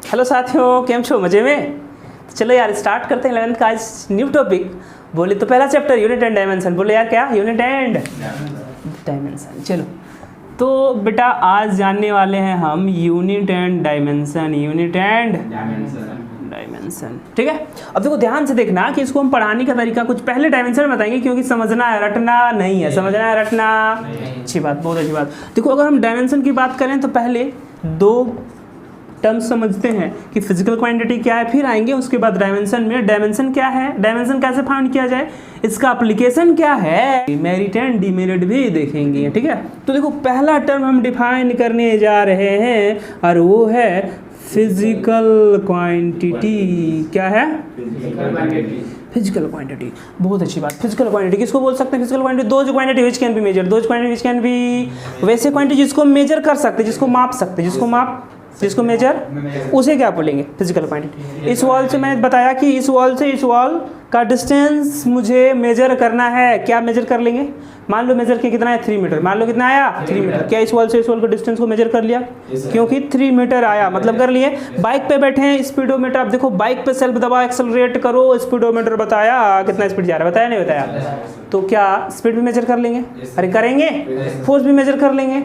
Hello साथियों, केम छो? मजे में? तो चलो यार स्टार्ट करते हैं 11th का आज न्यू टॉपिक। बोले तो पहला चैप्टर यूनिट एंड डायमेंशन। बोले यार क्या? Unit and dimension. चलो तो बेटा आज जानने वाले हैं हम unit and dimension. Unit and dimension, ठीक है। अब देखो ध्यान से देखना कि इसको हम पढ़ाने का तरीका कुछ पहले डायमेंशन बताएंगे, क्योंकि समझना है रटना नहीं है। समझना है रटना, अच्छी बात, बहुत अच्छी बात। देखो अगर हम डायमेंशन की बात करें तो पहले दो टर्म्स समझते हैं कि फिजिकल क्वांटिटी क्या है, फिर आएंगे उसके बाद डायमेंशन में डायमेंशन क्या है, डायमेंशन कैसे फाइंड किया जाए, इसका एप्लीकेशन क्या है, मेरिट एंड डीमेरिट भी देखेंगे, ठीक है। तो देखो पहला टर्म हम डिफाइन करने जा रहे हैं और वो है फिजिकल क्वांटिटी। क्या है? Physical quantity. बहुत अच्छी बात। फिजिकल क्वांटिटी किसको बोल सकते हैं? Physical quantity those quantity which can be measured. Those quantity which can be, वैसे क्वांटिटी जिसको मेजर कर सकते, जिसको माप सकते, जिसको मेजर, उसे क्या बोलेंगे? Physical quantity. इस वॉल से मैंने बताया कि इस वॉल से इस वॉल का डिस्टेंस मुझे मेजर करना है। क्या मेजर कर लेंगे? मान लो मेजर किया कितना है? 3 मीटर। मान लो कितना आया? 3 मीटर। क्या इस वॉल से इस वॉल का डिस्टेंस को मेजर कर लिया? क्योंकि 3 मीटर आया, मतलब कर लिए। बाइक पे बैठे हैं, स्पीडोमीटर, आप देखो बाइक पे सेल्फ दबाओ, एक्सेलरेट करो, स्पीडोमीटर बताया कितना स्पीड जा रहा है, बताया नहीं बताया? तो क्या स्पीड भी मेजर कर लेंगे? अरे करेंगे। फोर्स भी मेजर कर लेंगे।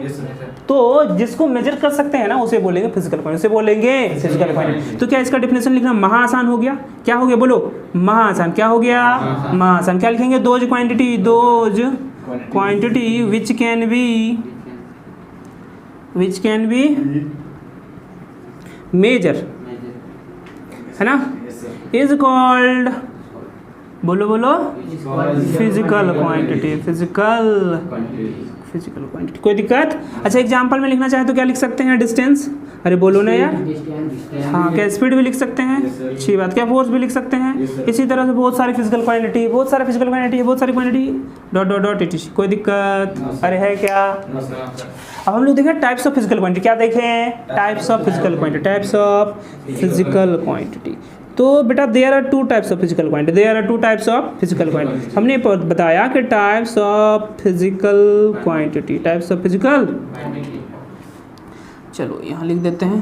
तो जिसको मेजर कर सकते हैं ना उसे बोलेंगे फिजिकल क्वांटिटी, उसे बोलेंगे फिजिकल क्वांटिटी। तो क्या इसका डिफिनेशन लिखना महा आसान हो गया? क्या हो गया बोलो? महा आसान। क्या हो गया? महा आसान। क्या लिखेंगे? Those quantity, those quantity which can be measure, है ना, इज कॉल्ड, बोलो फिजिकल क्वांटिटी। Physical quantity. कोई दिक्कत? अच्छा एग्जांपल में लिखना चाहे तो क्या लिख सकते हैं? डिस्टेंस। अरे बोलो ना यार। हाँ, क्या स्पीड भी लिख सकते हैं? अच्छी बात। क्या फोर्स भी लिख सकते हैं? इसी तरह से बहुत सारी फिजिकल क्वांटिटी, बहुत सारी quantity dot dot dot etc। कोई दिक्कत? अरे है क्या? अब हम लोग देखें टाइप्स ऑफ फिजिकल क्वांटिटी। क्या देखें? Types of physical quantity. Types of physical quantity. तो बेटा there are 2 types of physical quantity. There are 2 types of physical quantity. हमने बताया कि types of physical quantity, types of physical. चलो यहाँ लिख देते हैं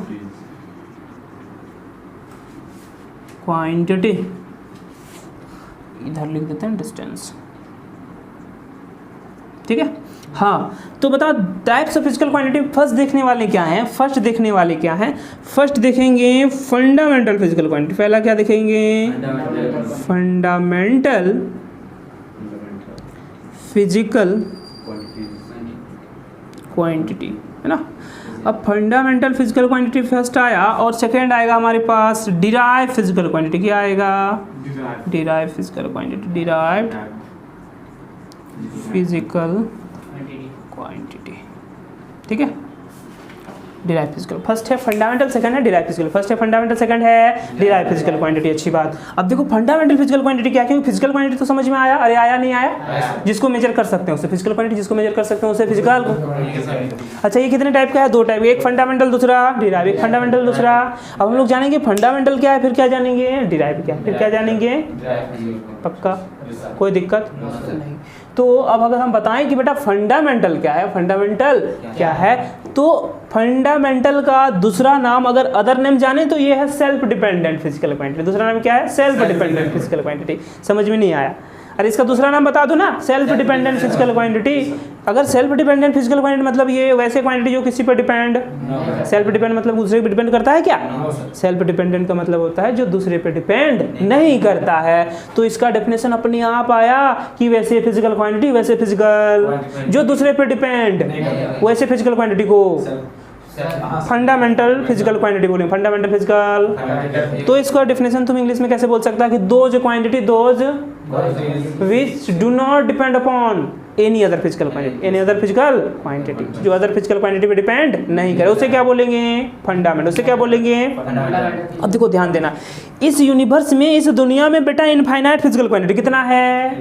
क्वांटिटी, इधर लिख देते हैं डिस्टेंस, ठीक है। हाँ तो बताओ types of physical quantity first देखने वाले क्या हैं? फर्स्ट देखेंगे फंडामेंटल फिजिकल क्वांटिटी। पहला क्या देखेंगे? फंडामेंटल फिजिकल क्वांटिटी, है ना। अब फंडामेंटल फिजिकल क्वांटिटी फर्स्ट आया और सेकेंड आएगा हमारे पास डिराइव फिजिकल क्वांटिटी। क्या आएगा? Derive physical quantity. Derived physical quantity, ठीक है। डिराइव फिजिकल फर्स्ट है, फंडामेंटल सेकंड है डिराइव फिजिकल। फर्स्ट है फंडामेंटल, सेकंड है डिराइव फिजिकल क्वांटिटी। अच्छी बात। अब देखो फंडामेंटल फिजिकल क्वांटिटी क्या है? क्योंकि फिजिकल क्वांटिटी तो समझ में आया। अरे आया नहीं आया? जिसको मेजर कर सकते हैं उसे फिजिकल क्वांटिटी, जिसको मेजर कर सकते हैं उसे फिजिकल। अच्छा ये कितने टाइप का है? 2 टाइप, एक फंडामेंटल दूसरा डिराइव। एक फंडामेंटल दूसरा। अब हम लोग जानेंगे फंडामेंटल क्या है, फिर क्या जानेंगे डिराइव क्या, फिर क्या जानेंगे। पक्का? कोई दिक्कत नहीं। तो अब अगर हम बताएं कि बेटा फंडामेंटल क्या है, फंडामेंटल क्या है, तो फंडामेंटल का दूसरा नाम अगर अदर नेम जाने तो ये है सेल्फ डिपेंडेंट फिजिकल क्वांटिटी। दूसरा नाम क्या है? Self dependent physical quantity. समझ में नहीं आया? अरे इसका दूसरा नाम बता दो ना, सेल्फ डिपेंडेंट फिजिकल क्वांटिटी। अगर सेल्फ डिपेंडेंट फिजिकल क्वांटिटी मतलब ये वैसे क्वांटिटी जो किसी पर डिपेंड, सेल्फ डिपेंड मतलब दूसरे पर डिपेंड करता है क्या? सेल्फ डिपेंडेंट का मतलब होता है जो दूसरे पे डिपेंड नहीं करता है। तो इसका डेफिनेशन अपने आप आया कि वैसे फिजिकल क्वांटिटी, वैसे फिजिकल जो दूसरे पे डिपेंड, वैसे फिजिकल क्वांटिटी को फंडामेंटल फिजिकल क्वांटिटी बोलेंगे। Fundamental physical. तो इसका डेफिनेशन तुम इंग्लिश में कैसे बोल सकता है कि those quantity, those which do not depend upon any other physical quantity, any other physical quantity, जो अदर फिजिकल क्वांटिटी पे डिपेंड नहीं करे उसे क्या बोलेंगे? फंडामेंटल। उसे क्या बोलेंगे? अब देखो ध्यान देना, इस यूनिवर्स में, इस दुनिया में बेटा इनफाइनाइट फिजिकल क्वांटिटी कितना है?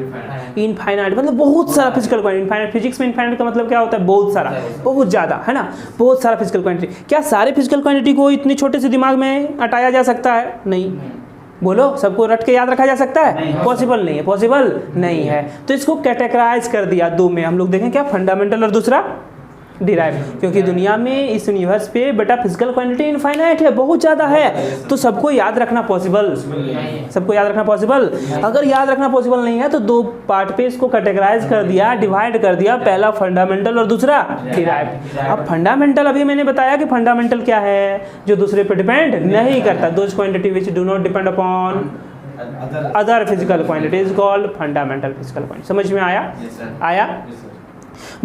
इनफाइनाइट मतलब बहुत सारा फिजिकल क्वांटिटी। इनफाइनाइट, फिजिक्स में इनफाइनाइट का मतलब क्या होता है? बहुत सारा, बहुत ज़्यादा, है ना, बहुत सारा फिजिकल क्वांटिटी। क्या सारे फिजिकल क्वांटिटी को इतने छोटे से दिमाग में अटाया जा सकता है? नहीं। बोलो, सबको रट के याद रखा जा सकता है? पॉसिबल नहीं है, पॉसिबल नहीं है। तो इसको कैटेगराइज कर दिया 2 में। हम लोग देखें क्या? फंडामेंटल और दूसरा डिराइव, क्योंकि दुनिया में इस यूनिवर्स पे बेटा फिजिकल क्वांटिटी इनफाइनाइट है, बहुत ज़्यादा है, तो सबको याद रखना पॉसिबल, सबको याद रखना पॉसिबल। अगर याद रखना पॉसिबल नहीं है तो दो पार्ट पे इसको कैटेगराइज कर दिया, डिवाइड कर दिया, पहला फंडामेंटल और दूसरा डिराइव। अब फंडामेंटल अभी मैंने बताया कि फंडामेंटल क्या है, जो दूसरे पे डिपेंड नहीं करता, those quantity which do not depend upon other physical quantity is called fundamental physical quantity. समझ में आया? आया?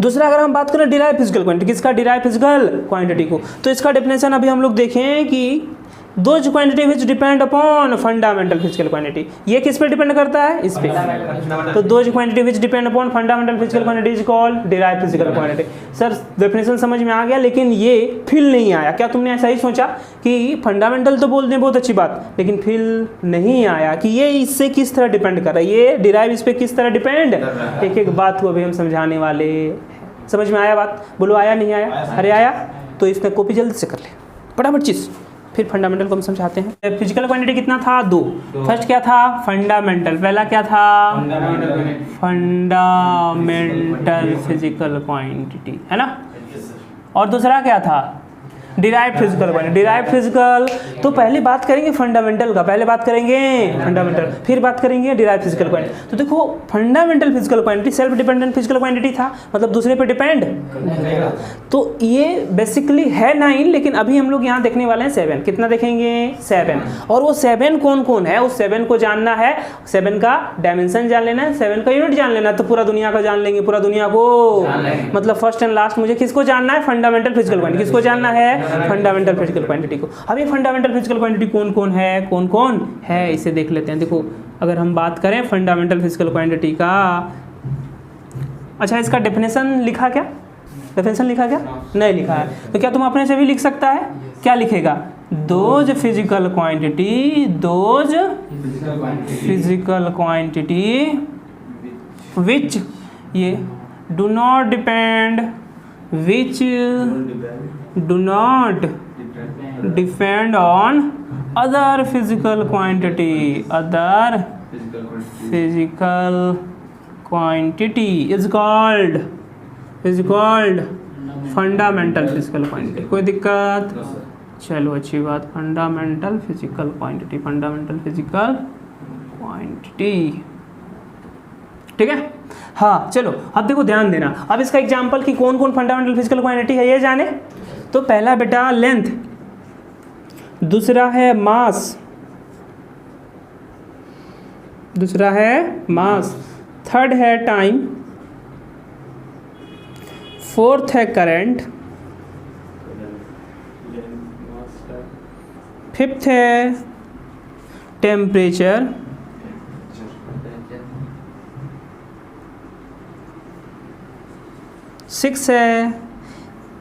दूसरा अगर हम बात करें डिराइव फिजिकल क्वांटिटी, किसका? डिराइव फिजिकल क्वांटिटी को, तो इसका डेफिनेशन अभी हम लोग देखें कि those quantity which depend upon fundamental physical quantity, ये किस पे डिपेंड करता है? इस पे। तो those quantity which depend upon fundamental physical quantity is called derive physical quantity. Sir definition समझ में आ गया, लेकिन ये फील नहीं आया, क्या तुमने ऐसा ही सोचा कि फंडामेंटल तो बोलते हैं बहुत अच्छी बात, लेकिन फील नहीं आया कि ये इससे किस तरह डिपेंड कर रहा है, ये डिराइव इस पे किस तरह डिपेंड, एक एक बात को अभी हम समझाने वाले। समझ में आया बात? बोलो आया नहीं आया? अरे आया तो इसने कॉपी जल्दी से कर ले, फटाफट चीज़, फिर फंडामेंटल को हम समझाते हैं। फिजिकल क्वांटिटी कितना था? दो। फर्स्ट क्या था? फंडामेंटल। पहला क्या था? फंडामेंटल फिजिकल क्वांटिटी, है ना। और दूसरा क्या था? Derive physical quantity. Derive physical, तो पहले बात करेंगे फंडामेंटल का, पहले बात करेंगे फंडामेंटल, फिर बात करेंगे डिराइव फिजिकल क्वांटिटी। तो देखो fundamental physical quantity self dependent physical quantity था, मतलब दूसरे पे डिपेंड, तो ये बेसिकली है 9, लेकिन अभी हम लोग यहाँ देखने वाले हैं 7। कितना देखेंगे? 7। और वो 7 कौन कौन है, उस 7 को जानना है, 7 का डायमेंशन जान लेना है, 7 का यूनिट जान लेना है, तो पूरा दुनिया का जान लेंगे, पूरा दुनिया को, मतलब फर्स्ट एंड लास्ट मुझे किसको जानना है? Fundamental physical quantity. किसको जानना है? फंडामेंटल फिजिकल क्वांटिटी को। अब ये फंडामेंटल फिजिकल क्वांटिटी कौन कौन है, कौन कौन है, इसे देख लेते हैं। देखो अगर हम बात करें फंडामेंटल फिजिकल क्वांटिटी का, अच्छा इसका डेफिनेशन लिखा क्या? डेफिनेशन लिखा क्या? नहीं लिखा है, तो क्या तुम अपने से भी लिख सकता है? क्या लिखेगा? Those physical quantity, those physical quantity which, ये do not depend, which do not depend on other physical quantity, other physical quantity is called fundamental physical quantity। कोई दिक्कत? चलो अच्छी बात, fundamental physical quantity, fundamental physical quantity, ठीक है। हाँ चलो अब देखो ध्यान देना, अब इसका एग्जांपल कि कौन कौन फंडामेंटल फिजिकल क्वांटिटी है ये जाने। तो पहला बेटा लेंथ, दूसरा है मास, दूसरा है मास, थर्ड है टाइम, फोर्थ है करंट, फिफ्थ है टेम्परेचर, सिक्स है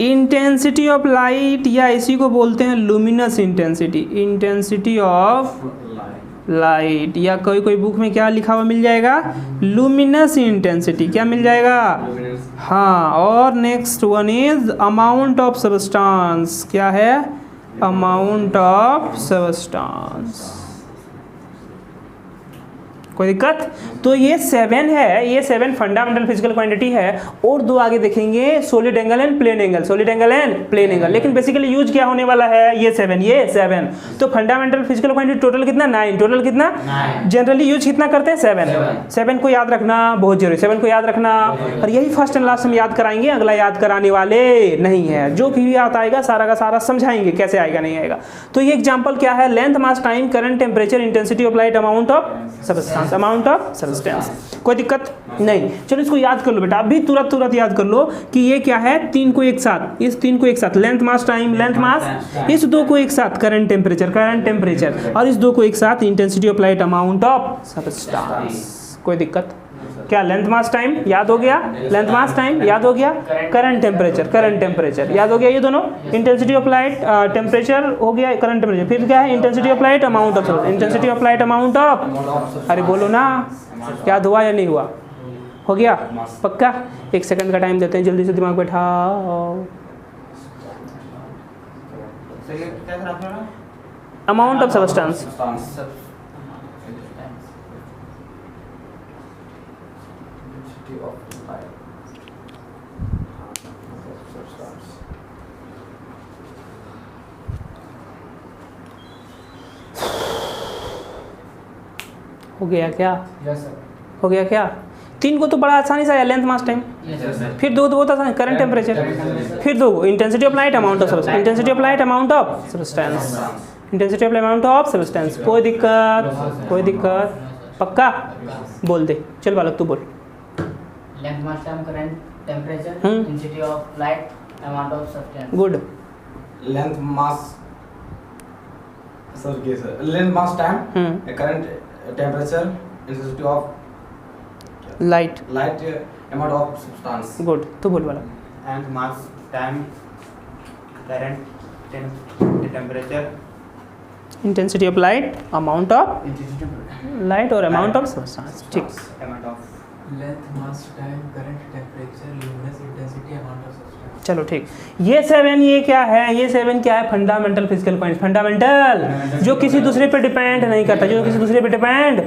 इंटेंसिटी ऑफ लाइट, या इसी को बोलते हैं luminous intensity, intensity of light, या कोई कोई बुक में क्या लिखा हुआ मिल जाएगा? Luminous intensity. क्या मिल जाएगा? हाँ। और next one is amount of substance. क्या है? Amount of substance. कोई दिक्कत? तो ये 7 है, ये 7 फंडामेंटल फिजिकल क्वांटिटी है। और दो आगे देखेंगे solid angle and plane angle, solid angle and plane angle. लेकिन बेसिकली यूज क्या होने वाला है? ये 7, ये 7। तो फंडामेंटल फिजिकल क्वांटिटी टोटल कितना? 9। टोटल कितना? जनरली यूज कितना करते हैं? 7। 7 को याद रखना बहुत जरूरी, 7 को याद रखना। और यही फर्स्ट एंड लास्ट हम याद कराएंगे, अगला याद कराने वाले नहीं है। जो भी याद आएगा सारा का सारा समझाएंगे कैसे आएगा नहीं आएगा। तो ये एग्जाम्पल क्या है? Length, mass, time, current, temperature, intensity of light, amount of substance, amount of substance. कोई दिक्कत नहीं? चलो इसको याद कर लो बेटा, अभी तुरंत याद कर लो कि ये क्या है? 3 को एक साथ, इस 3 को एक साथ, length mass time, length mass, इस 2 को एक साथ करंट टेम्परेचर, करंट टेम्परेचर, और इस 2 को एक साथ intensity of light, amount of substance. कोई दिक्कत? क्या लेंथ मास टाइम याद हो गया? लेंथ मास टाइम याद हो गया? करंट टेम्परेचर, करंट टेम्परेचर याद हो गया? ये दोनों इंटेंसिटी ऑफ लाइट, टेम्परेचर हो गया, करंट टेम्परेचर। फिर क्या है? Intensity of light, amount of, intensity of light, amount of. अरे बोलो ना, याद हुआ या नहीं हुआ? हो गया पक्का? 1 सेकंड का टाइम देते हैं, जल्दी से दिमाग बैठाओ। अमाउंट ऑफ सबस्टेंस, हो गया क्या? Yes sir. हो गया क्या? 3 को तो बड़ा आसानी से आया, लेंथ मास टाइम। फिर 2 तो बहुत आसान, करंट टेम्परेचर। फिर 2 intensity of light amount of substance, intensity of light amount of substance, intensity of amount of substance. कोई दिक्कत? कोई दिक्कत? पक्का? बोल दे, चल बालक तू बोल। Length mass time current temperature intensity of light amount of substance. Good. Length mass sir के sir length mass time current temperature intensity of light amount of substance. Good, तू बोल वाला। and mass time current temperature intensity of light amount of light और amount of substance. ठीक। amount of length mass time current temperature luminous intensity amount of substance. चलो ठीक। ये 7 ये क्या है? ये 7 क्या है? Fundamental physical quantity. फंडामेंटल जो किसी दूसरे पे डिपेंड नहीं करता, जो किसी दूसरे पे डिपेंड।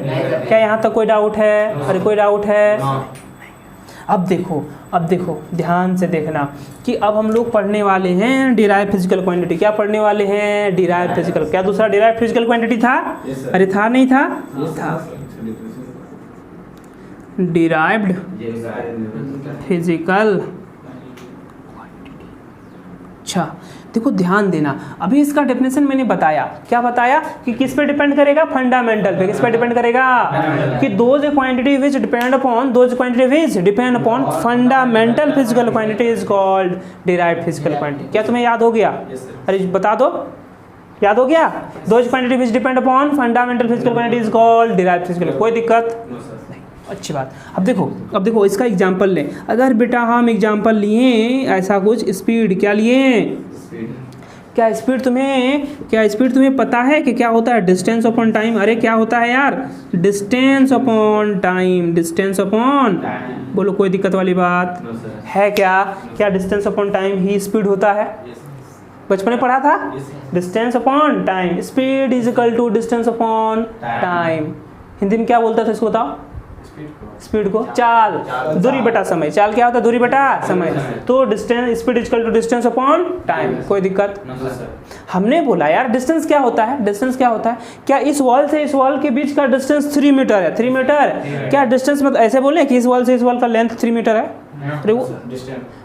क्या यहाँ तक कोई डाउट है? अरे कोई डाउट है? अब देखो ध्यान से देखना कि अब हम लोग पढ़ने वाले हैं डिराइव फिजिकल क्वांटिटी। क्या पढ़ने वाले हैं? Derive physical. क्या दूसरा डिराइव फिजिकल क्वांटिटी था? अरे था नहीं था? था। Derived physical. अच्छा देखो ध्यान देना, अभी इसका डेफिनेशन मैंने बताया। क्या बताया? कि किस पे डिपेंड करेगा? फंडामेंटल पे। किस पे डिपेंड करेगा? कि those quantity which depend upon fundamental physical quantity is called derived physical quantity. क्या तुम्हें याद हो गया? अरे बता दो, याद हो गया? Those quantity which depend upon fundamental physical quantity is called derived physical. कोई दिक्कत? अच्छी बात। अब देखो इसका एग्जाम्पल लें। अगर बेटा हम एग्जाम्पल लिए ऐसा कुछ, स्पीड। क्या लिए? क्या स्पीड तुम्हें पता है कि क्या होता है? Distance upon time. अरे क्या होता है यार? Distance upon time. Distance upon, बोलो कोई दिक्कत वाली बात है क्या डिस्टेंस अपॉन टाइम ही स्पीड होता है? बचपन में पढ़ा था। Distance upon time, speed is equal to distance upon time. Hindi में क्या बोलता था इसको बताओ? स्पीड को चाल, दूरी बटा समय। चाल क्या होता है? दूरी बटा समय। तो distance, speed equal to distance upon time. कोई दिक्कत? हमने बोला यार डिस्टेंस क्या होता है? डिस्टेंस क्या होता है? क्या इस वॉल से इस वॉल के बीच का डिस्टेंस 3 मीटर है? 3 मीटर। क्या डिस्टेंस मतलब ऐसे बोले कि इस वॉल से इस वॉल का लेंथ 3 मीटर है?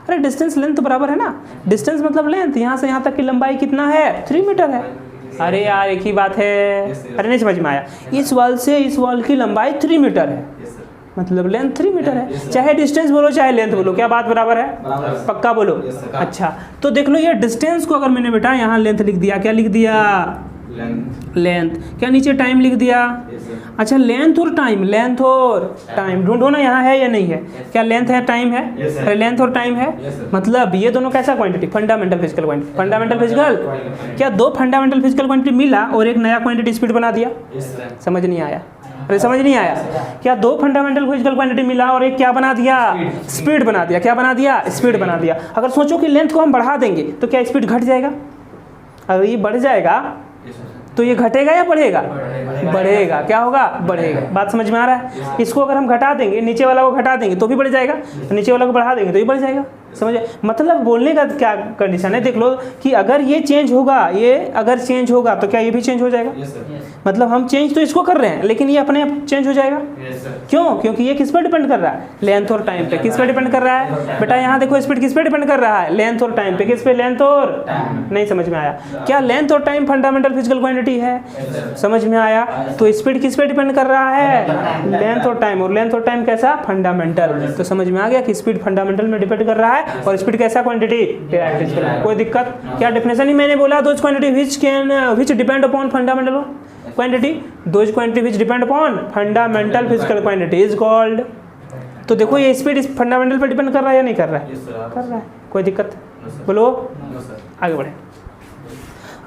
अरे डिस्टेंस लेंथ तो बराबर है ना। डिस्टेंस मतलब लेंथ। यहाँ से यहाँ तक की लंबाई कितना है? 3 मीटर है। अरे यार एक ही बात है। अरे नहीं समझ में आया? इस वॉल से इस वॉल की लंबाई 3 मीटर है, मतलब लेंथ 3 मीटर है। चाहे डिस्टेंस बोलो चाहे लेंथ बोलो, क्या बात बराबर है? पक्का बोलो। अच्छा तो देख लो ये डिस्टेंस को अगर मैंने बेटा यहाँ लेंथ लिख दिया। क्या लिख दिया? लेंथ। क्या नीचे टाइम लिख दिया? अच्छा लेंथ और टाइम ढूंढो ना, यहाँ है या नहीं है? क्या लेंथ है टाइम है? अरे लेंथ और टाइम है, मतलब ये दोनों कैसा quantity? Fundamental physical quantity. Fundamental physical, क्या 2 फंडामेंटल फिजिकल क्वांटिटी मिला और एक नया क्वांटिटी स्पीड बना दिया? समझ नहीं आया? अरे समझ नहीं आया? क्या 2 फंडामेंटल फिजिकल क्वांटिटी मिला और एक क्या बना दिया? स्पीड बना दिया। क्या बना दिया? स्पीड बना दिया। अगर सोचो कि लेंथ को हम बढ़ा देंगे तो क्या स्पीड घट जाएगा? अगर ये बढ़ जाएगा तो ये घटेगा या बढ़ेगा? बढ़ेगा। क्या होगा? बढ़ेगा। बात समझ में आ रहा है? इसको अगर हम घटा देंगे, नीचे वाला को घटा देंगे तो भी बढ़ जाएगा, नीचे वाला को बढ़ा देंगे तो भी बढ़ जाएगा। समझ? मतलब बोलने का क्या कंडीशन है? देख लो कि अगर ये चेंज होगा, ये अगर चेंज होगा तो क्या ये भी चेंज हो जाएगा? मतलब हम चेंज तो इसको कर रहे हैं लेकिन ये अपने आप चेंज हो जाएगा। क्यों? क्योंकि ये किस पर डिपेंड कर रहा है? लेंथ और टाइम पे। किस पर डिपेंड कर रहा है बेटा? यहाँ देखो स्पीड किस पे डिपेंड कर रहा है? लेंथ और टाइम पे। किस पे? लेंथ और नहीं समझ में आया? क्या लेंथ और टाइम फंडामेंटल फिजिकल क्वांटिटी है? समझ में आया? तो स्पीड किस पे डिपेंड कर रहा है? लेंथ और टाइम। और लेंथ और टाइम कैसा? फंडामेंटल। तो समझ में आ गया कि स्पीड फंडामेंटल में डिपेंड कर रहा है और स्पीड कैसा क्वांटिटी? कोई दिक्कत? क्या डेफिनेशन ही मैंने बोला, those quantity which depend upon fundamental quantity, those quantity which depend upon fundamental physical quantity is called. तो देखो ये स्पीड इस फंडामेंटल पे डिपेंड कर रहा है या नहीं कर रहा है? कर रहा है। कोई दिक्कत? बोलो आगे बढ़े।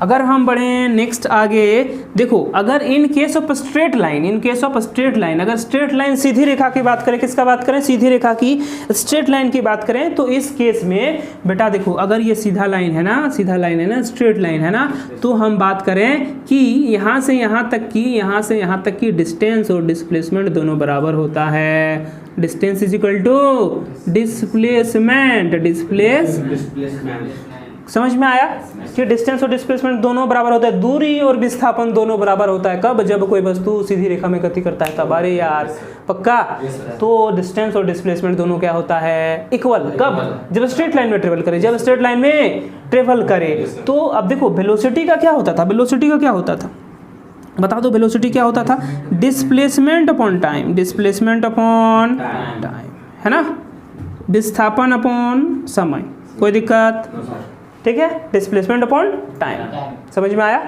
अगर हम बढ़ें नेक्स्ट आगे, देखो अगर in case of straight line, अगर स्ट्रेट लाइन सीधी रेखा की बात करें, किसका बात करें, सीधी रेखा की, स्ट्रेट लाइन की बात करें, तो इस केस में बेटा देखो अगर ये सीधा लाइन है ना, स्ट्रेट लाइन है ना, तो हम बात करें कि यहाँ से यहाँ तक की डिस्टेंस और डिस्प्लेसमेंट दोनों बराबर होता है। Distance is equal to displacement, समझ में आया कि डिस्टेंस और डिस्प्लेसमेंट दोनों बराबर होता है, दूरी और विस्थापन दोनों बराबर होता है। कब? जब कोई वस्तु सीधी रेखा में गति करता है तब। अरे यार पक्का। तो डिस्टेंस और डिस्प्लेसमेंट दोनों क्या होता है? इक्वल। कब? जब स्ट्रेट लाइन में ट्रेवल करे, तो अब देखो वेलोसिटी का क्या होता था, बता दो वेलोसिटी क्या होता था? डिस्प्लेसमेंट अपॉन टाइम, है ना, विस्थापन अपॉन समय। कोई दिक्कत? ठीक है, डिस्प्लेसमेंट अपॉन टाइम, समझ में आया?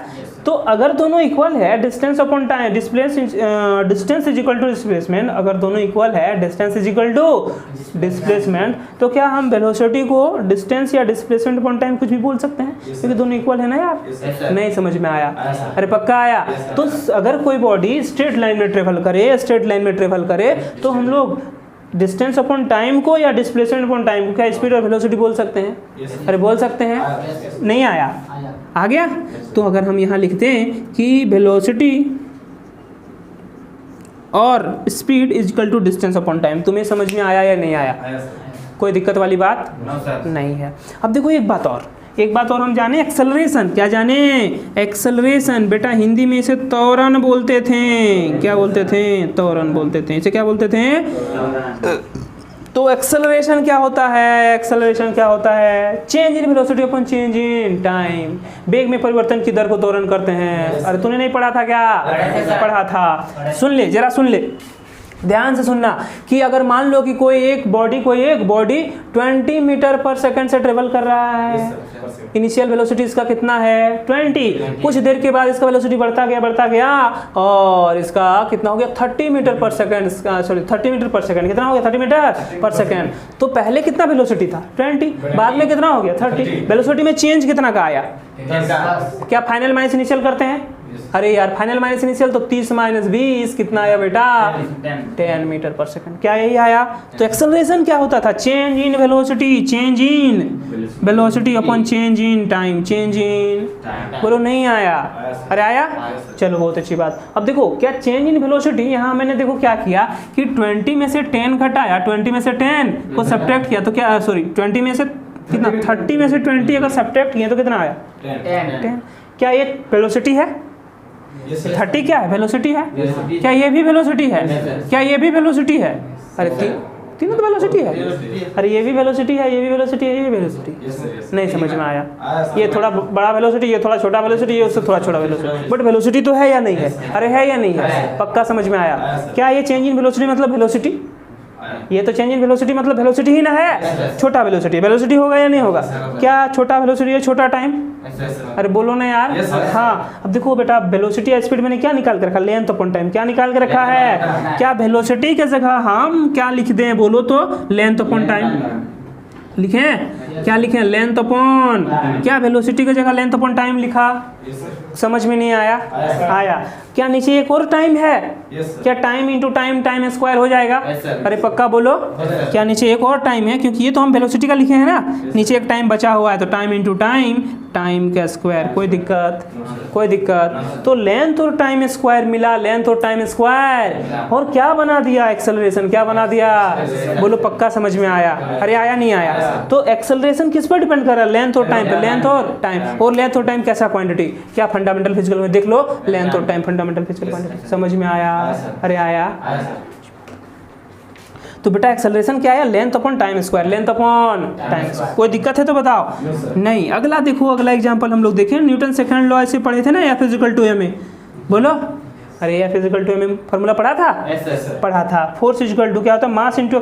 तो अगर दोनों इक्वल है, distance upon time, distance is equal to displacement, अगर दोनों इक्वल है, distance is equal to displacement, तो क्या हम वेलोसिटी को डिस्टेंस या डिस्प्लेसमेंट अपॉन टाइम कुछ भी बोल सकते हैं? क्योंकि दोनों इक्वल है ना यार। नहीं समझ में आया? अरे पक्का आया? तो अगर कोई बॉडी स्ट्रेट लाइन में ट्रेवल करे तो हम लोग डिस्टेंस अपॉन टाइम को या डिस्प्लेसमेंट अपॉन टाइम को क्या स्पीड और वेलोसिटी बोल सकते हैं? अरे बोल सकते हैं। नहीं आया? आ गया? तो अगर हम यहाँ लिखते हैं कि वेलोसिटी और speed is equal to distance upon time, तुम्हें समझ में आया या नहीं आया? कोई दिक्कत वाली बात नहीं है। अब देखो एक बात और हम जाने, एक्सेलरेशन। क्या जाने? एक्सेलरेशन। बेटा हिंदी में इसे त्वरण बोलते थे। क्या बोलते थे? त्वरण बोलते थे। इसे क्या बोलते थे? तो एक्सेलरेशन क्या होता है? Change in velocity upon change in time. वेग में परिवर्तन की दर को त्वरण करते हैं। अरे तूने नहीं पढ़ा था क्या? पढ़ा था। सुन ले, जरा सुन ले, ध्यान से सुनना कि अगर मान लो कि कोई एक बॉडी 20 मीटर पर सेकंड से ट्रेवल कर रहा है, इनिशियल वेलोसिटी इसका कितना है? 20। कुछ देर के बाद इसका वेलोसिटी बढ़ता गया और इसका कितना हो गया? 30 मीटर पर सेकंड। कितना हो गया? 30 मीटर पर सेकंड। तो पहले कितना वेलोसिटी था? 20। बाद में कितना हो गया? 30। वेलोसिटी में चेंज कितना का आया? क्या फाइनल माइनस इनिशियल करते हैं? अरे यार फाइनल माइनस इनिशियल तो 30 माइनस 20 कितना आया बेटा? 10 मीटर पर सेकंड। क्या यही आया? तो एक्सेलरेशन क्या होता था? Change in velocity upon change in time. बोलो नहीं आया? अरे आया? चलो बहुत अच्छी बात। अब देखो क्या चेंज इन वेलोसिटी, यहाँ मैंने देखो क्या किया कि 20 में से 10 घटाया, 20 में से 10 को सब्ट्रैक्ट किया तो क्या, सॉरी 20 में से कितना, 30 में से 20 अगर सब्ट्रैक्ट किया तो कितना आया? 10। क्या ये वेलोसिटी है? 30 क्या है? वेलोसिटी है। क्या ये भी वेलोसिटी है? क्या ये भी वेलोसिटी है? अरे तीनों तो वेलोसिटी है। अरे ये भी वेलोसिटी है, ये भी वेलोसिटी है, ये भी वेलोसिटी। नहीं समझ में आया? ये थोड़ा बड़ा वेलोसिटी, ये थोड़ा छोटा वेलोसिटी, ये उससे थोड़ा छोटा वेलोसिटी, बट वेलोसिटी तो है या नहीं है? अरे है या नहीं है? पक्का समझ में आया? क्या ये चेंज इन वेलोसिटी मतलब वेलोसिटी? ये तो चेंज इन वेलोसिटी मतलब वेलोसिटी ही ना है। छोटा वेलोसिटी होगा या नहीं होगा? क्या छोटा वेलोसिटी है, छोटा टाइम? अरे बोलो ना यार। हाँ अब देखो बेटा, वेलोसिटी या स्पीड मैंने क्या निकाल के रखा? Length upon time. क्या निकाल के रखा है? क्या वेलोसिटी की जगह हम क्या लिख दें? बोलो तो लेंथ अपॉन टाइम लिखें। क्या लिखें? लेंथ अपॉन, क्या वेलोसिटी की जगह लेंथ अपॉन टाइम लिखा? समझ में नहीं आया? आया? क्या नीचे एक और टाइम है? क्या टाइम इंटू टाइम स्क्वायर हो जाएगा? अरे पक्का बोलो। क्या नीचे एक और टाइम है? क्योंकि ये तो हम वेलोसिटी का लिखे हैं ना, नीचे एक टाइम बचा हुआ है तो टाइम इंटू टाइम का स्क्वायर। कोई दिक्कत? तो लेंथ और टाइम स्क्वायर मिला, लेंथ और टाइम स्क्वायर, और क्या बना दिया? एक्सेलरेशन। क्या बना दिया? बोलो पक्का समझ में आया? अरे आया नहीं आया? तो एक्सेलरेशन किस पर डिपेंड कर रहा है? लेंथ और टाइम पे। लेंथ और टाइम कैसा क्वांटिटी? क्या फंडामेंटल फिजिकल में देख लो, लेंथ और टाइम फंडामेंटल फिजिकल क्वांटिटी। समझ में आया? अरे आया? तो बेटा एक्सेलरेशन क्या है? Length upon time square. कोई दिक्कत है तो बताओ। नहीं। अगला देखो, अगला एग्जांपल हम लोग देखें, न्यूटन सेकंड लॉ ऐसे पढ़े थे ना, F = ma। बोलो। अरे F = ma फॉर्मूला पढ़ा था? पढ़ा था। फोर्स इक्वल टू क्या होता है? मास इंटू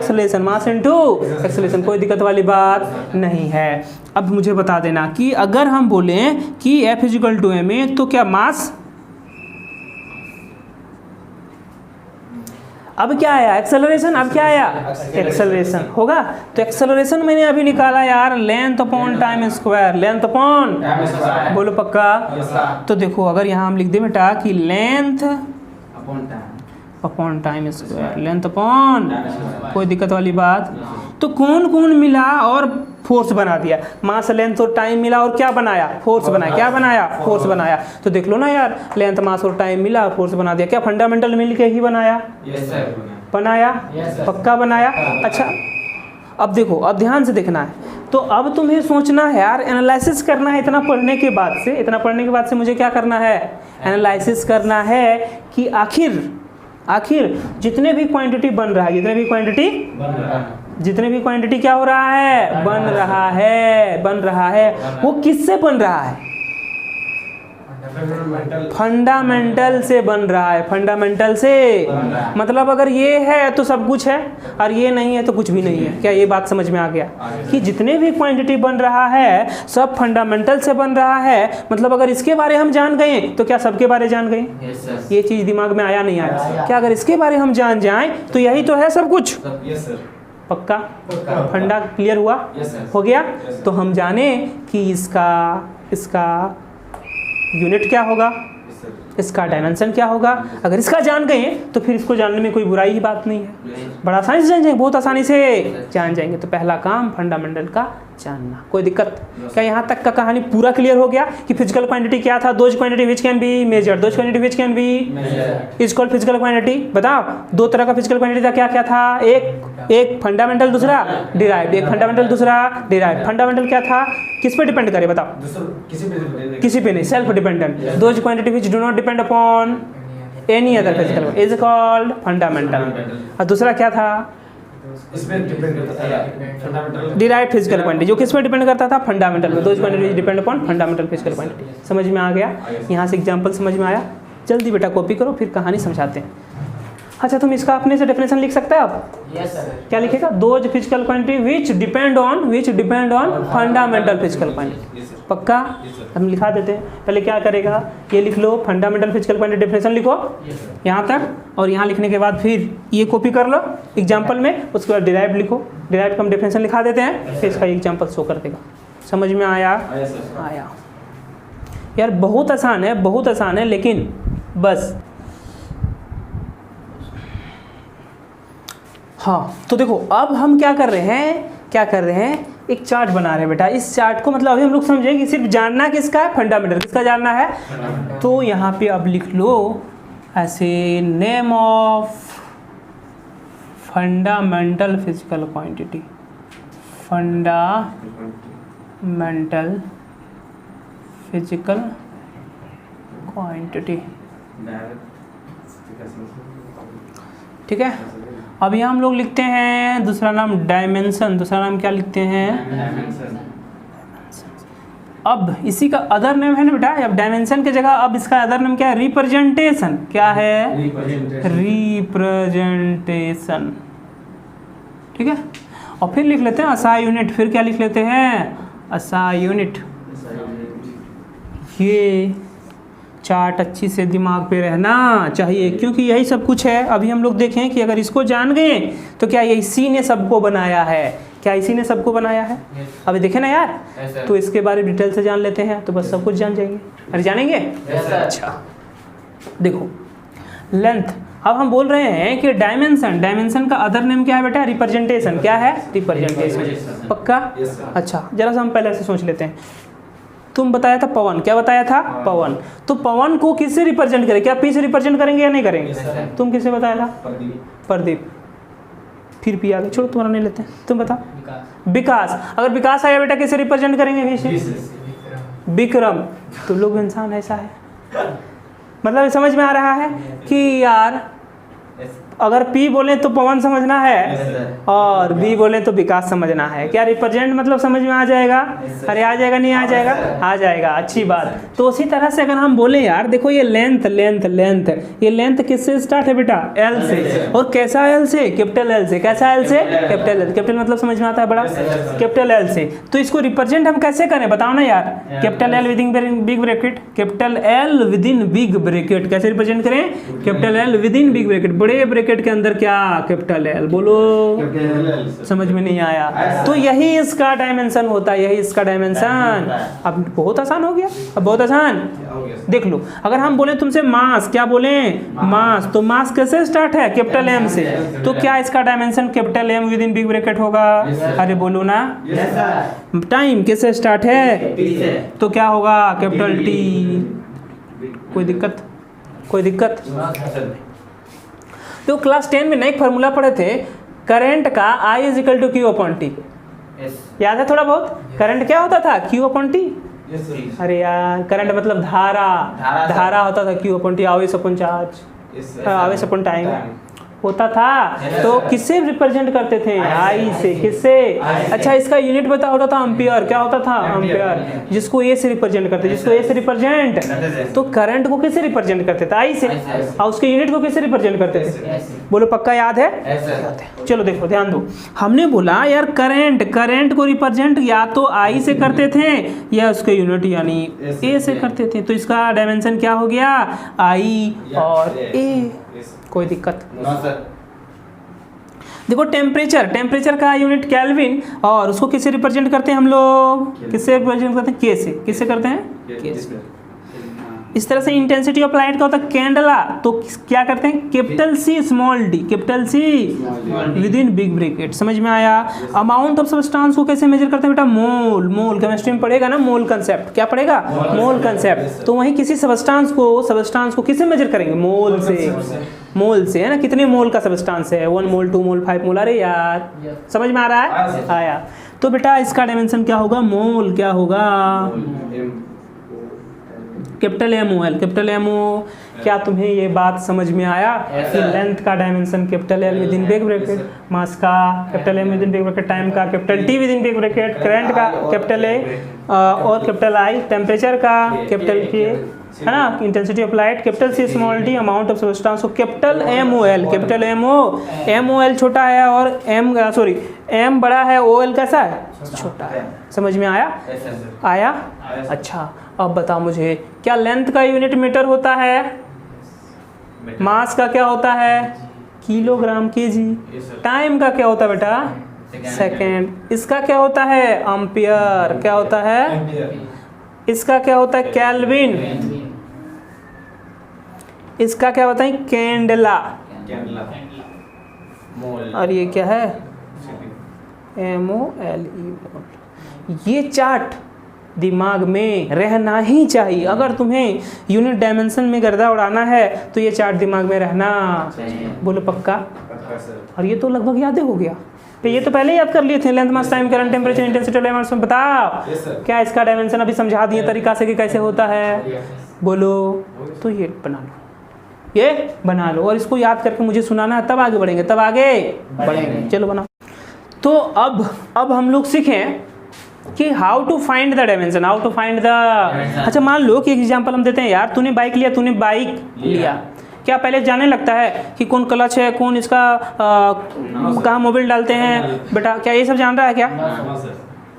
एक्सेलरेशन। कोई दिक्कत वाली बात नहीं है। अब मुझे बता देना कि अगर हम बोलें कि F = ma तो क्या मास, अब क्या आया एक्सेलरेशन, अब क्या आया एक्सेलरेशन होगा। तो एक्सेलरेशन मैंने अभी निकाला यार, length upon time square, length upon, बोलो पक्का। तो देखो अगर यहाँ हम लिख दे बेटा कि length upon time square, length upon, कोई दिक्कत वाली बात। तो कौन कौन मिला और फोर्स बना दिया, मास लेंथ और टाइम मिला और क्या बनाया, फोर्स बनाया। क्या बनाया, फोर्स बनाया। तो देख लो ना यार, लेंथ मास और टाइम मिला, फोर्स बना दिया। क्या फंडामेंटल मिल के ही बनाया, बनाया, पक्का बनाया। अच्छा अब देखो, अब ध्यान से देखना है। तो अब तुम्हें सोचना है यार, एनालिसिस करना है। इतना पढ़ने के बाद से, इतना पढ़ने के बाद से मुझे क्या करना है, एनालिसिस करना है कि आखिर जितने भी क्वांटिटी बन रहा है, जितने भी क्वांटिटी क्या हो रहा है, बन रहा है, वो किससे बन रहा है, फंडामेंटल से बन रहा है, फंडामेंटल से। मतलब अगर ये है तो सब कुछ है, और ये नहीं है तो कुछ भी नहीं है। क्या ये बात समझ में आ गया कि जितने भी क्वांटिटी बन रहा है सब फंडामेंटल से बन रहा है। मतलब अगर इसके बारे हम जान गए तो क्या सबके बारे जान गए। ये चीज दिमाग में आया नहीं आया, क्या अगर इसके बारे हम जान जाएं तो यही तो है सब कुछ। पक्का, फंडा क्लियर हुआ, हो गया। तो हम जाने कि इसका यूनिट क्या होगा, इसका डायमेंशन क्या होगा। अगर इसका जान गए तो फिर इसको जानने में कोई बुराई ही बात नहीं है, बड़ा आसानी से जान जाएंगे, बहुत आसानी से जान जाएंगे। तो पहला काम फंडामेंटल का जानना, कोई दिक्कत। क्या यहाँ तक का कहानी पूरा क्लियर हो गया कि फिजिकल क्वांटिटी क्या था, those quantity which can be measured, those quantity which can B is called physical quantity. बताओ दो तरह का फिजिकल क्वांटिटी था, क्या क्या था, एक फंडामेंटल, दूसरा डिराइव्ड। एक फंडामेंटल, दूसरा डिराइव्ड। फंडामेंटल क्या था, किस पे डिपेंड करे बताओ, किसी पे नहीं, self dependent. Those quantity which do not depend upon any other physical is called fundamental. और दूसरा क्या था, डिराइव्ड फिजिकल क्वांटिटी, जो किस पे डिपेंड करता था, फंडामेंटल में। Those quantity depend upon fundamental physical quantity. समझ में आ गया, यहाँ से एग्जांपल समझ में आया। जल्दी बेटा कॉपी करो, फिर कहानी समझाते हैं। अच्छा तुम इसका अपने से डेफिनेशन लिख सकते हो आप? Yes sir. क्या लिखेगा, those physical quantity which depend on fundamental physical quantity. पक्का, हम लिखा देते हैं। पहले क्या करेगा, ये लिख लो फंडामेंटल फिजिकल क्वांटिटी डेफिनेशन लिखो यहाँ तक, और यहाँ लिखने के बाद फिर ये कॉपी कर लो एग्जाम्पल में, उसके बाद डिराइव्ड लिखो। डिराइव्ड का हम डेफिनेशन लिखा देते हैं, फिर इसका एग्जाम्पल शो कर देगा। समझ में आया? आया यार, बहुत आसान है, बहुत आसान है। लेकिन बस हाँ, तो देखो अब हम क्या कर रहे हैं, एक चार्ट बना रहे हैं बेटा। इस चार्ट को मतलब अभी हम लोग समझेंगे कि सिर्फ जानना किसका है, फंडामेंटल। किसका जानना है, तो यहाँ पे अब लिख लो ऐसे, name of fundamental physical quantity, fundamental physical quantity. ठीक है, अब यहाँ हम लोग लिखते हैं दूसरा नाम डायमेंशन। दूसरा नाम क्या लिखते हैं, अब इसी का अदर नेम है ना बेटा। अब डायमेंशन की जगह अब इसका अदर नेम क्या है, रिप्रेजेंटेशन। क्या है, रिप्रेजेंटेशन। ठीक है, और फिर लिख लेते हैं असाई यूनिट। फिर क्या लिख लेते हैं, असाई यूनिट। ये चार्ट अच्छी से दिमाग पे रहना चाहिए, क्योंकि यही सब कुछ है। अभी हम लोग देखें कि अगर इसको जान गए तो क्या इसी ने सबको बनाया है, क्या इसी ने सबको बनाया है। अभी देखें ना यार, तो इसके बारे में डिटेल से जान लेते हैं तो बस सब कुछ जान जाएंगे। अरे जानेंगे? अच्छा देखो, लेंथ। अब हम बोल रहे हैं कि डायमेंशन का अदर नेम क्या है बेटा, रिप्रेजेंटेशन। क्या है, रिप्रेजेंटेशन। पक्का? अच्छा जरा सा हम पहले से सोच लेते हैं। तुम बताया था पवन, क्या बताया था, पवन। तो पवन को किससे रिप्रेजेंट करें, क्या पी से रिप्रेजेंट करेंगे या नहीं करेंगे? तुम किससे बताया था, प्रदीप। फिर पी आ गया, छोड़ो तुम्हारा नहीं लेते हैं। तुम बता, विकास। अगर विकास आया बेटा किससे रिप्रेजेंट करेंगे, वी से। विक्रम। तो लोग इंसान ऐसा है, मतलब समझ में आ रहा है कि यार अगर पी बोले तो पवन समझना है और बी बोले तो विकास समझना है। क्या रिप्रेजेंट मतलब समझ में आ जाएगा? अरे आ जाएगा, नहीं आ जाएगा? आ जाएगा, अच्छी बात। तो उसी तरह से अगर हम बोले यार, देखो ये लेंथ, ये लेंथ किससे स्टार्ट है बेटा, एल से। और कैसा एल से, कैपिटल एल से। कैसा एल से, कैपिटल एल। कैपिटल मतलब समझ में आता है बड़ा, कैपिटल एल से। तो इसको रिप्रेजेंट हम कैसे करें बताओ ना यार। Capital L within big bracket, capital L within big bracket. कैसे रिप्रेजेंट करें, capital L within big bracket, बड़े ब्रैकेट ब्रैकेट के अंदर क्या, कैपिटल एल। बोलो, समझ में नहीं आया? तो यही इसका डायमेंशन होता है, यही इसका डायमेंशन। अब बहुत आसान हो गया, अब बहुत आसान। देख लो, अगर हम बोले तुमसे मास, क्या बोले, मास, तो मास कैसे स्टार्ट है, कैपिटल एम से, तो क्या इसका dimension capital M within big bracket होगा? अरे बोलो ना। टाइम कैसे स्टार्ट है, तो क्या होगा, कैपिटल टी। कोई दिक्कत, कोई दिक्कत? तो क्लास 10 में नए फार्मूला पढ़े थे करंट का, I is equal to Q upon T. याद है थोड़ा बहुत? करंट क्या होता था, क्यू अपॉन टी। अरे यार, करंट मतलब धारा, धारा होता था क्यू अपॉन टी, आवेश अपॉन चार्ज, आवेश अपॉन टाइम होता था। तो किससे रिप्रेजेंट करते थे, आई से। किससे? अच्छा, इसका यूनिट बता होता था एम्पियर। क्या होता था, एम्पियर, जिसको ए से रिप्रेजेंट करते, जिसको ए से रिप्रेजेंट। तो करंट को किससे रिप्रेजेंट करते थे, आई से, और उसके यूनिट को किससे रिप्रेजेंट करते थे? बोलो, पक्का याद है? याद है। चलो देखो, ध्यान दो, हमने बोला यार करंट को रिप्रेजेंट या तो आई से करते थे या उसके यूनिट यानी ए से करते थे। तो इसका डायमेंशन क्या हो गया, आई और ए। कोई दिक्कत? देखो, टेम्परेचर का यूनिट केल्विन, और उसको किससे रिप्रेजेंट करते हैं हम लोग, किससे रिप्रेजेंट करते हैं, के से। किससे करते हैं, के से। इस तरह से इंटेंसिटी ऑफ लाइट का होता है कैंडला, तो क्या करते हैं, capital C small D, capital C within big bracket. समझ में आया? अमाउंट ऑफ सब्सटेंस को कैसे मेजर करते हैं बेटा, मोल। मोल केमिस्ट्री में पढ़ेगा ना, मोल कंसेप्ट। क्या पढ़ेगा, मोल कंसेप्ट। तो वहीं किसी सब्सटेंस को किससे मेजर करेंगे, मोल से। मोल से, है ना, कितने मोल का सब्सटेंस है, 1 मोल, 2 मोल, 5 मोल। अरे यार, समझ में आ रहा है? आया। तो बेटा इसका डायमेंशन क्या होगा, मोल। क्या होगा, capital M O L. Capital M O, क्या तुम्हें ये बात समझ में आया कि लेंथ का dimension capital L within big bracket, mass का capital M within big bracket, time का capital T within big bracket, current का कैपिटल ए और कैपिटल आई, टेम्परेचर का कैपिटल के, है ना, intensity of light capital C small D, amount of substance को capital M O L. Capital M O L छोटा है और M बड़ा है, ओ एल कैसा है, छोटा है। समझ में आया? आया? अच्छा, अब बताओ मुझे, क्या लेंथ का यूनिट मीटर होता है, मास का क्या होता है, किलोग्राम केजी, टाइम का क्या होता है बेटा, सेकंड, इसका क्या होता है, एम्पियर, क्या होता है, इसका क्या होता है, केल्विन, इसका क्या होता है, कैंडला, और ये क्या है, MOLE। ये चार्ट दिमाग में रहना ही चाहिए। अगर तुम्हें यूनिट डायमेंशन में गर्दा उड़ाना है तो ये चार्ट दिमाग में रहना। बोलो पक्का? और ये तो लगभग याद हो गया, तो ये तो पहले ही याद कर लिए थे, length, mass, time, current, temperature, intensity, dimension. बताओ क्या इसका डायमेंशन अभी समझा दिए तरीका से कि कैसे होता है। बोलो, तो ये बना लो, ये बना लो, और इसको याद करके मुझे सुनाना है, तब आगे बढ़ेंगे, तब आगे बढ़ेंगे। चलो बनाओ। तो अब हम लोग सीखें कि how to find the dimension, how to find the. अच्छा, मान लो कि एग्जांपल हम देते हैं, यार तूने बाइक लिया, क्या पहले जाने लगता है कि कौन क्लच है, कौन इसका कहाँ मोबिल डालते हैं बेटा, क्या ये सब जान रहा है क्या?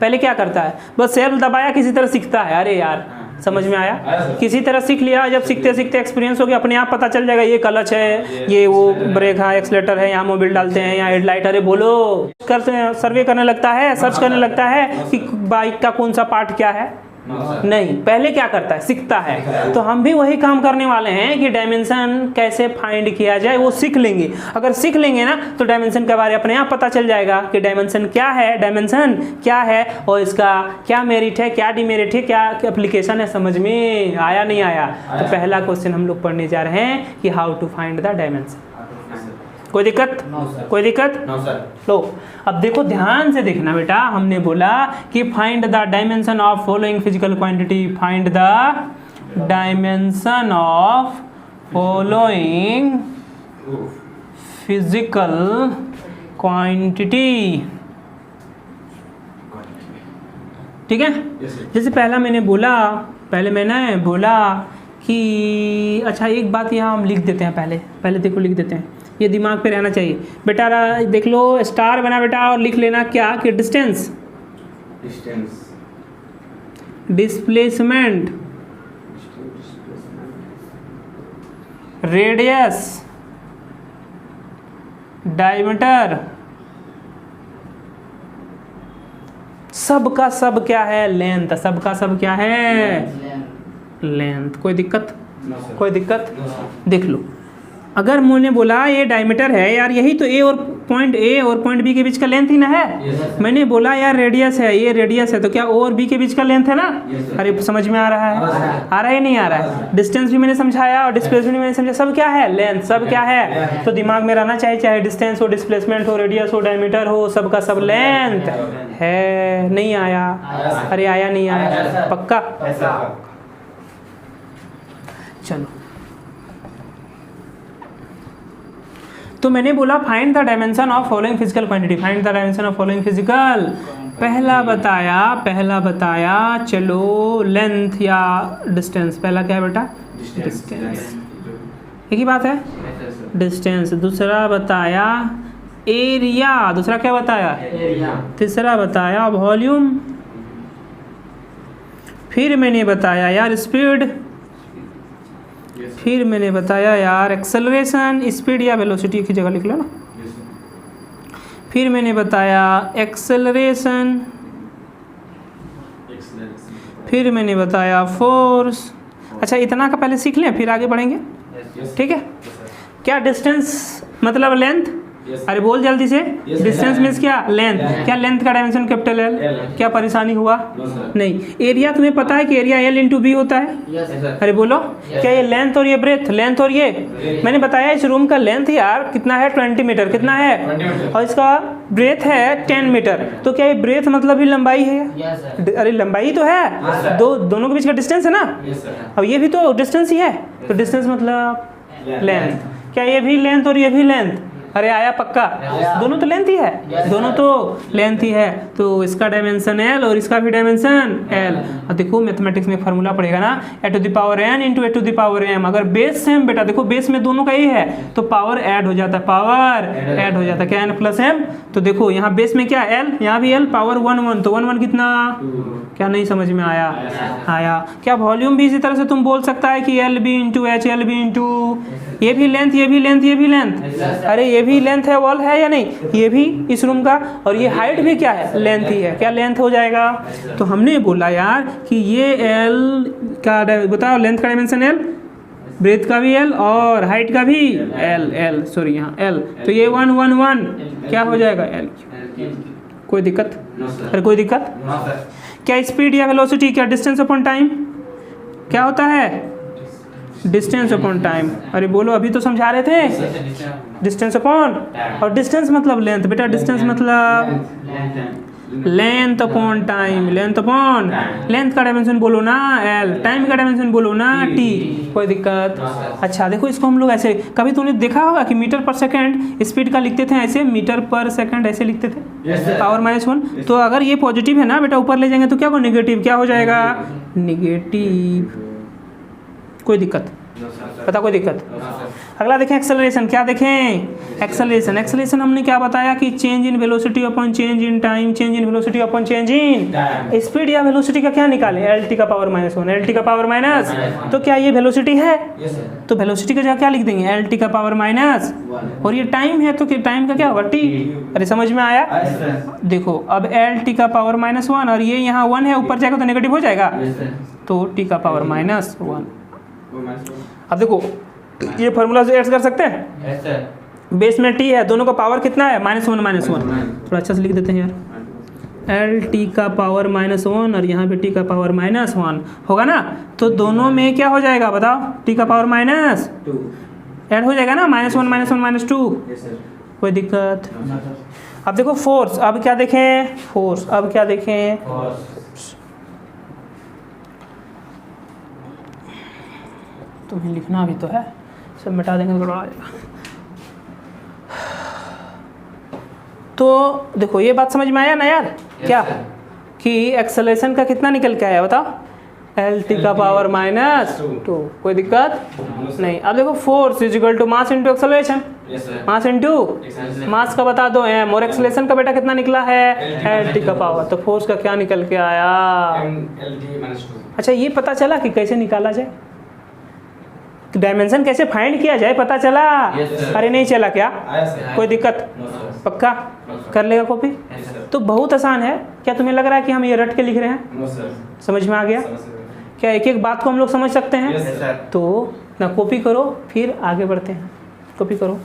पहले क्या करता है, बस सेल्फ दबाया, किसी तरह सीखता है। अरे यार, समझ में आया? किसी तरह सीख लिया, जब सीखते सीखते एक्सपीरियंस हो गया, अपने आप पता चल जाएगा ये क्लच है, ये वो ब्रेक है, एक्सीलेटर है, यहाँ मोबिल डालते हैं, यहाँ हेडलाइट। अरे बोलो, सर्वे करने लगता है, सर्च करने लगता है कि बाइक का कौन सा पार्ट क्या है। नहीं, पहले क्या करता है, सीखता है। तो हम भी वही काम करने वाले हैं कि डायमेंशन कैसे फाइंड किया जाए, वो सीख लेंगे। अगर सीख लेंगे ना तो डायमेंशन के बारे में अपने आप पता चल जाएगा कि डायमेंशन क्या है और इसका क्या मेरिट है, क्या डिमेरिट है, क्या एप्लीकेशन है। समझ में आया नहीं आया? तो पहला क्वेश्चन हम लोग पढ़ने जा रहे हैं कि how to find the dimension. कोई दिक्कत? कोई दिक्कत? लो, अब देखो, ध्यान से देखना बेटा। हमने बोला कि find the dimension of following physical quantity, find the dimension of following physical quantity. ठीक है? जैसे पहले मैंने बोला कि अच्छा, एक बात यहाँ हम लिख देते हैं, पहले देखो, लिख देते हैं, ये दिमाग पे रहना चाहिए बेटा। देख लो, स्टार बना बेटा, और लिख लेना क्या कि डिस्टेंस, डिस्प्लेसमेंट, रेडियस, डायमीटर, सब का सब क्या है? लेंथ। सब का सब क्या है? लेंथ। कोई दिक्कत? No, sir. कोई दिक्कत? No, sir. देख लो, अगर मैंने बोला ये डायमीटर है यार, यही तो ए और पॉइंट ए और पॉइंट बी के बीच का लेंथ ही ना है। Yes, sir. मैंने बोला यार रेडियस है, ये रेडियस है, तो क्या ओ और बी के बीच का लेंथ है ना? Yes, sir. अरे समझ में आ रहा है? आ रहा है। आ रहा है नहीं आ रहा है? डिस्टेंस भी मैंने समझाया और डिस्प्लेसमेंट भी मैंने समझाया। सब क्या है? लेंथ। सब क्या है? Length. तो दिमाग में रहना चाहिए, चाहे डिस्टेंस हो, डिस्प्लेसमेंट हो, रेडियस हो, डायमीटर हो, सबका सब लेंथ है। नहीं आया? आया। अरे आया नहीं आया, आया? sir. पक्का? ऐसा चलो, तो मैंने बोला find the dimension of following physical quantity. Find the dimension of following physical. पहला बताया चलो लेंथ या डिस्टेंस। पहला क्या है बेटा? डिस्टेंस। एक ही बात है, डिस्टेंस। दूसरा बताया एरिया। दूसरा क्या बताया? एरिया। तीसरा बताया वॉल्यूम। फिर मैंने बताया यार स्पीड। फिर मैंने बताया यार एक्सेलरेशन। स्पीड या वेलोसिटी की जगह लिख लो ना। फिर मैंने बताया एक्सेलरेशन। फिर मैंने बताया फोर्स। अच्छा, इतना का पहले सीख लें, फिर आगे बढ़ेंगे। ठीक है? क्या डिस्टेंस मतलब लेंथ? अरे बोल जल्दी से। Yes, distance sir. मीन्स क्या? लेंथ। Length. क्या लेंथ का डायमेंशन कैपिटल एल? L. क्या परेशानी हुआ? No, sir. नहीं। एरिया तुम्हें पता है कि एरिया एल इंटू बी होता है? Yes sir. अरे बोलो। Yes. क्या ये लेंथ और ये ब्रेथ? लेंथ और ये मैंने बताया इस रूम का लेंथ यार कितना है? 20 मीटर। कितना है? 20 मीटर। और इसका ब्रेथ है 10 मीटर। तो क्या ये ब्रेथ मतलब ही लंबाई है? Yes sir. अरे लंबाई तो है, Yes, sir. दोनों के बीच का डिस्टेंस है ना। Yes, sir. अब ये भी तो डिस्टेंस ही है। तो डिस्टेंस मतलब लेंथ। क्या ये भी लेंथ और ये भी लेंथ? अरे आया पक्का? आया। दोनों तो लेंथ ही है। Yes, दोनों sir. तो लेंथ ही है। तो इसका डायमेंशन एल और इसका भी डायमेंशन एल। अब देखो मैथमेटिक्स में फार्मूला पड़ेगा ना, A to the power N into A to the power M. अगर बेस सेम बेटा, देखो बेस में दोनों का ये है तो पावर ऐड हो जाता है। पावर ऐड हो जाता है। क्या एन प्लस एम? तो देखो यहाँ बेस में क्या एल, यहाँ भी एल, पावर 1 1। तो 1 1 कितना? क्या नहीं समझ में आया? आया। क्या वॉल्यूम भी इसी तरह से तुम बोल सकता है कि L B into H, L B into ये भी लेंथ, ये भी लेंथ, ये भी लेंथ। अरे ये भी लेंथ है, वॉल है या नहीं? ये भी इस रूम का, और ये हाइट भी क्या है? लेंथ ही है। क्या लेंथ हो जाएगा? तो हमने बोला यार कि ये एल का बताओ, लेंथ का डायमेंशन एल, ब्रेथ का भी एल और हाइट का भी एल सॉरी यहाँ एल। तो ये 1 1 1 क्या हो जाएगा? एल। कोई दिक्कत? No, sir. अरे कोई दिक्कत? No, sir. क्या स्पीड या वेलोसिटी, क्या डिस्टेंस अपॉन टाइम क्या होता है? Distance upon time. अरे बोलो, अभी तो समझा रहे थे डिस्टेंस अपॉन, और डिस्टेंस मतलब लेंथ बेटा। डिस्टेंस मतलब length upon time. Length upon length का डायमेंशन बोलो ना एल, टाइम का डायमेंशन बोलो ना टी। कोई दिक्कत? अच्छा देखो, इसको हम लोग ऐसे, कभी तुमने देखा होगा कि मीटर पर सेकंड स्पीड का लिखते थे ऐसे, मीटर पर सेकंड ऐसे लिखते थे, Yes, sir. पावर -1। तो अगर ये पॉजिटिव है ना बेटा, ऊपर ले जाएंगे तो क्या हो? नेगेटिव। क्या हो जाएगा? निगेटिव। कोई दिक्कत? No, sir. पता? कोई दिक्कत? No, sir. अगला देखें एक्सेलरेशन। क्या देखें? एक्सेलरेशन। एक्सेलरेशन हमने क्या बताया कि change in velocity upon change in time, change in velocity upon change in Time. Speed या वेलोसिटी का क्या निकालें? एल टी का पावर -1, एल टी का पावर माइनस। तो क्या ये वेलोसिटी है? Yes, sir. तो वेलोसिटी का जगह क्या लिख देंगे? एल टी का पावर माइनस। 1. और ये टाइम है तो टाइम का क्या होगा? टी। अरे समझ में आया? Yes, sir. देखो अब एल टी का पावर -1 और ये यहाँ 1 है, ऊपर जाएगा तो नेगेटिव हो जाएगा। Yes, sir. तो टी का पावर -1। Oh, minus 1. अब देखो ये फार्मूला से ऐड कर सकते हैं। Yes sir. बेस में टी है, दोनों का पावर कितना है? -1 -1। थोड़ा अच्छा से लिख देते हैं यार, एल टी का पावर -1 और यहाँ पे टी का पावर -1 होगा ना। तो दोनों में क्या हो जाएगा बताओ? टी का पावर माइनस 2. ऐड हो जाएगा ना, -1 -1 -2। Yes, sir. कोई दिक्कत? No, sir. अब देखो फोर्स। अब क्या देखें? फोर्स। अब क्या देखें? तुम्हें लिखना भी तो है, सब मिटा देंगे तो गड़बड़ा जाएगा। तो देखो ये बात समझ में आया ना यार? क्या sir. कि एक्सेलरेशन का कितना निकल के आया बताओ? एल टी का पावर -2। कोई दिक्कत? No, sir. नहीं। अब देखो force is equal to mass into acceleration. Yes, sir. Mass into Acceleration. Mass का बता दो एम, और एक्सेलरेशन का बेटा कितना निकला है? एल टी का पावर। तो फोर्स का क्या निकल के आया? MLT minus 2. अच्छा ये पता चला कि कैसे निकाला जाए? डायमेंशन कैसे फाइंड किया जाए पता चला? Yes, sir. अरे नहीं चला क्या? आया सर। कोई दिक्कत? No, sir. पक्का? No, sir. कर लेगा कॉपी? Yes, sir. तो बहुत आसान है। क्या तुम्हें लग रहा है कि हम ये रट के लिख रहे हैं? No, sir. समझ में आ गया? समझ सकते क्या एक एक बात को हम लोग समझ सकते हैं? Yes, Yes, sir. तो ना कॉपी करो फिर आगे बढ़ते हैं। कॉपी करो।